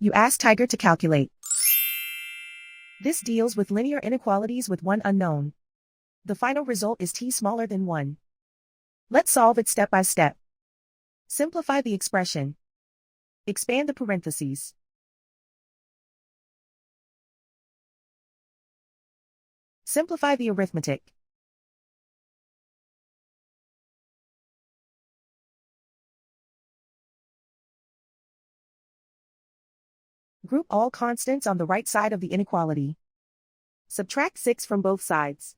You ask Tiger to calculate. This deals with linear inequalities with one unknown. The final result is t smaller than 1. Let's solve it step by step. Simplify the expression. Expand the parentheses. Simplify the arithmetic. Group all constants on the right side of the inequality. Subtract 6 from both sides.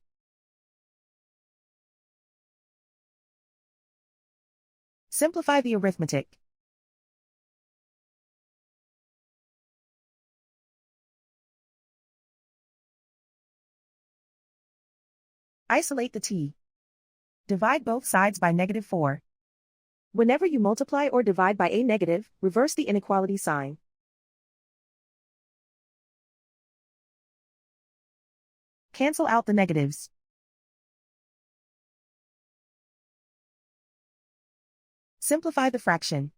Simplify the arithmetic. Isolate the t. Divide both sides by -4. Whenever you multiply or divide by a negative, reverse the inequality sign. Cancel out the negatives. Simplify the fraction.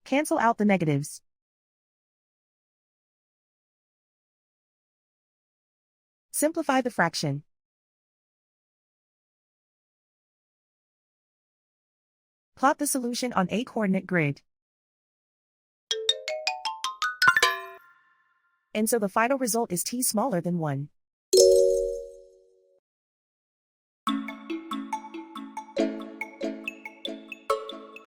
Cancel out the negatives. Simplify the fraction. Plot the solution on a coordinate grid. And so the final result is t smaller than 1.